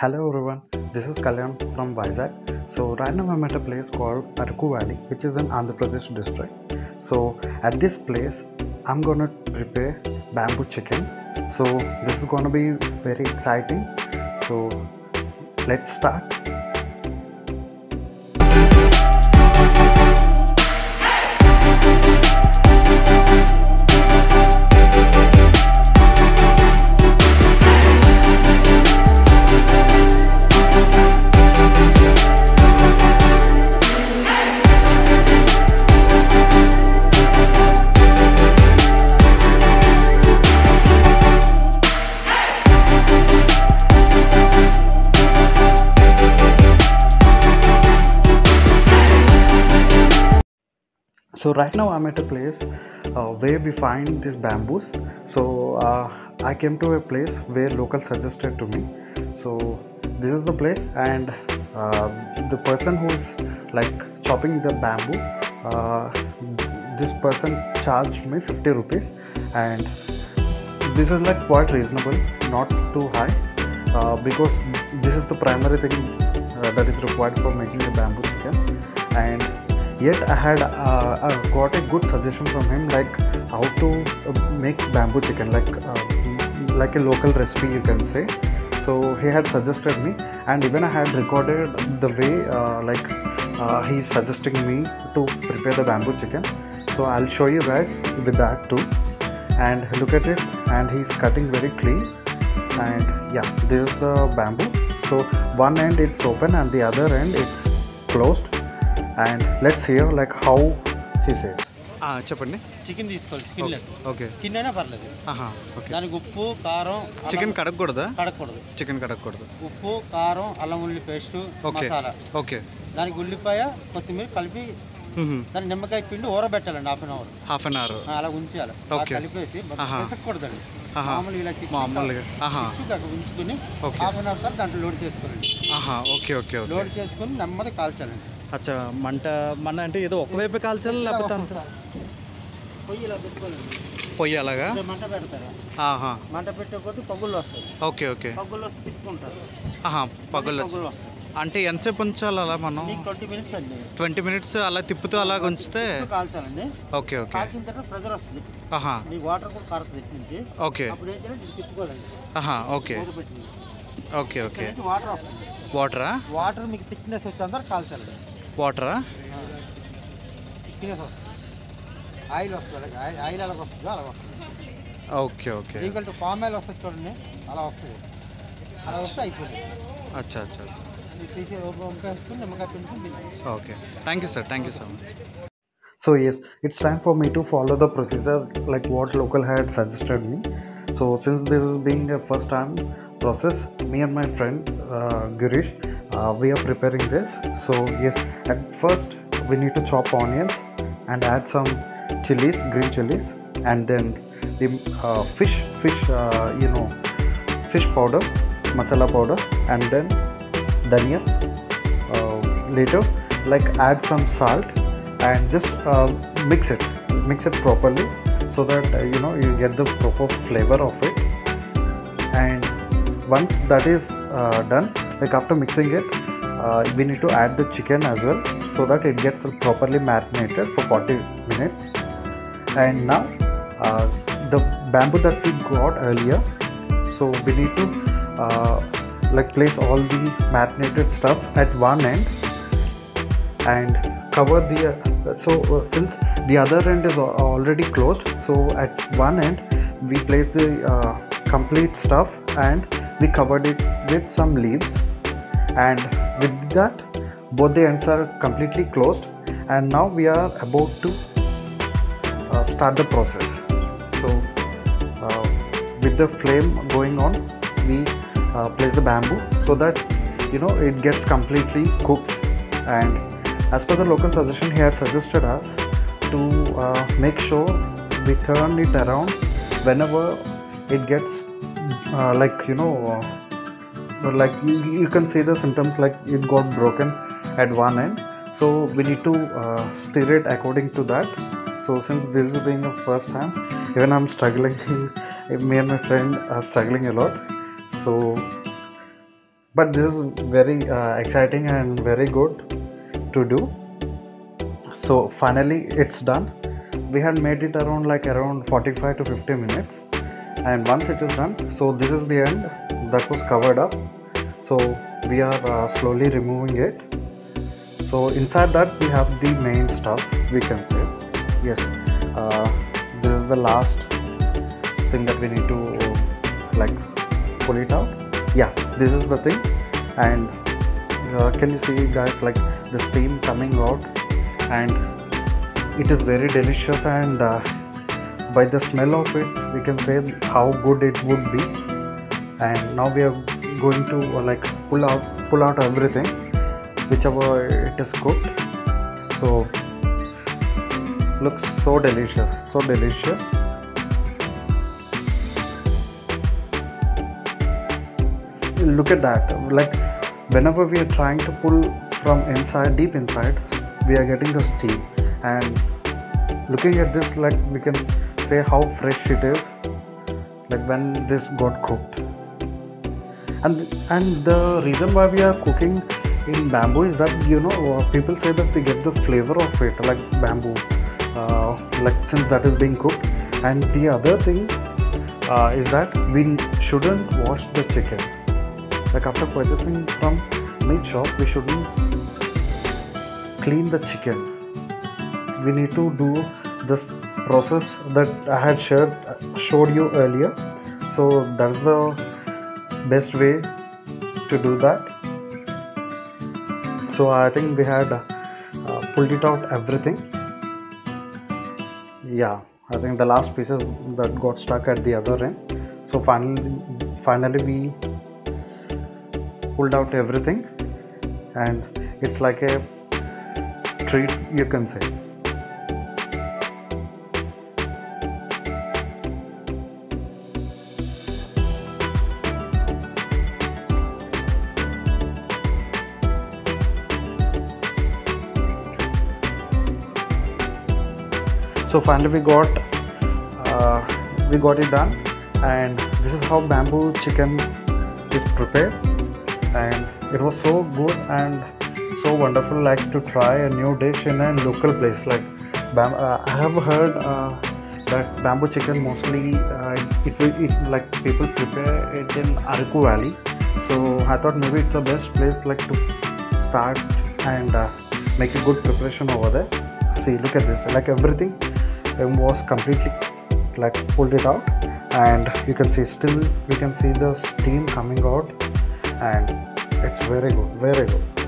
Hello everyone, this is Kalyan from Vizag. So right now I'm at a place called Araku Valley, which is in Andhra Pradesh district. So at this place, I'm gonna prepare bamboo chicken. So this is gonna be very exciting. So let's start. So right now I'm at a place where we find these bamboos. So I came to a place where local suggested to me. So this is the place, and the person who's like chopping the bamboo, this person charged me 50 rupees, and this is like quite reasonable, not too high, because this is the primary thing that is required for making a bamboo chicken. And yet I had got a good suggestion from him, like how to make bamboo chicken, like a local recipe you can say. So he had suggested me, and even I had recorded the way he's suggesting me to prepare the bamboo chicken. So I'll show you guys with that too. And look at it, and he's cutting very clean. And yeah, this is the bamboo. So one end it's open and the other end it's closed. And let's hear like how he says. చెప్పండి. Chicken తీసుకోవాలి, skinless. Okay. Skin అయినా పర్లేదు. Okay. దానికి ఉప్పు, కారం. Chicken కడగకూడదా? కడగకూడదు. Chicken కడగకూడదు. ఉప్పు, కారం, అల్లం ఉల్లి పేస్ట్, మసాలా. ఓకే. దానికి ఉల్లిపాయ, కొత్తిమీర కలిపి దాని నిమ్మకాయ పిండి ఊరబెట్టాలండి హాఫ్ అన్ అవర్. అలా ఉంచాలి. కలిపేసి పిసకూడదండి. మామూలుగా అక్కడ ఉంచుకుని హాఫ్ అన్ అవర్ తర్వాత దాంట్లో లోడ్ చేసుకోవాలండి. ఓకే. లోడ్ చేసుకుని నెమ్మది కాల్చాలండి. అచ్చా, మంట అంటే ఏదో ఒకవైపు కాల్చాలి, లేకపోతే పొయ్యి ఇలా పెట్టుకోవాలండి. పొయ్యి అలాగా మంట పెడతారు. మంట పెట్టే కొద్ది పగుళ్ళు వస్తాయి. ఓకే. పగుళ్ళు వస్తే తిప్పుకుంటారు. పగుళ్ళు వస్తాయి. అంటే ఎంతసేపు ఉంచాలి అలా మనం? 20 మినిట్స్ అండి. 20 మినిట్స్ అలా తిప్పుతూ అలాగ ఉంచితే కాల్చాలండి. ఓకే. కాల్చిన తర్వాత ప్రెజర్ వస్తుంది. మీ వాటర్ కూడా కారుతుంది ఇటు నుంచి. ఓకే. అప్పుడు ఏం చేయాలి, తిప్పుకోవాలండి. ఓకే. వాటర్ వస్తుంది. వాటర్ మీకు థిక్నెస్ వచ్చేంత కాల్చాలండి. వాటరా? థిక్నెస్ వస్తుంది. ఆయిల్ వస్తుంది. ఆయిల్ ఎలా వస్తుందో అలా వస్తుంది. Okay. Equal to palm oil వస్తుంది చూడండి, అలా వస్తుంది. అలా వస్తే అయిపోతుంది. అచ్చా. తీసి వంపేసుకుని నిమ్మకాయ పిండుకుని తినండి. Okay. Thank you sir, thank you so much. So yes, it's time for me to follow the procedure like what local had suggested me. So since this is being a first time process, me and my friend Girish, we are preparing this. So yes, at first we need to chop onions and add some chilies, green chilies, and then the fish powder, masala powder, and then dhania. Later, like add some salt and just mix it properly, so that you get the proper flavor of it. And once that is done, like after mixing it, we need to add the chicken as well, so that it gets properly marinated for 40 minutes. And now the bamboo that we got earlier, so we need to like place all the marinated stuff at one end and cover the since the other end is already closed, so at one end we place the complete stuff and we covered it with some leaves, and with that both the ends are completely closed. And now we are about to start the process. So with the flame going on, we place the bamboo so that it gets completely cooked. And as per the local suggestion, he had suggested us to make sure we turn it around whenever it gets like you can see the symptoms, like it got broken at one end. So we need to steer it according to that. So since this is being the first time, even I'm struggling me and my friend are struggling a lot. So but this is very exciting and very good to do. So finally it's done. We had made it around 45 to 50 minutes, and once it is done, so this is the end that was covered up. So we are slowly removing it. So inside that we have the main stuff, we can say. Yes, this is the last thing that we need to pull it out. Yeah, this is the thing. And can you see guys, the steam coming out, and it is very delicious, and by the smell of it we can say how good it would be. And now we are going to pull out everything whichever it is cooked. So looks so delicious, so delicious. Look at that, whenever we are trying to pull from inside, deep inside, we are getting the steam. And looking at this, we can say how fresh it is, when this got cooked. And the reason why we are cooking in bamboo is that, people say that they get the flavor of it, bamboo, since that is being cooked. And the other thing is that we shouldn't wash the chicken. After purchasing from meat shop, we shouldn't clean the chicken. We need to do this process that I had showed you earlier. So that's the best way to do that. So I think we had pulled it out everything. Yeah, I think the last pieces that got stuck at the other end. So finally we pulled out everything, and it's like a treat, you can say. So finally we got it done, and this is how bamboo chicken is prepared. And it was so good and so wonderful, to try a new dish in a local place. I have heard that bamboo chicken mostly people prepare it in Araku Valley. So I thought maybe it's the best place to start and make a good preparation over there. See, look at this, everything was completely pulled it out, and you can see we can see the steam coming out, and it's very good, very good.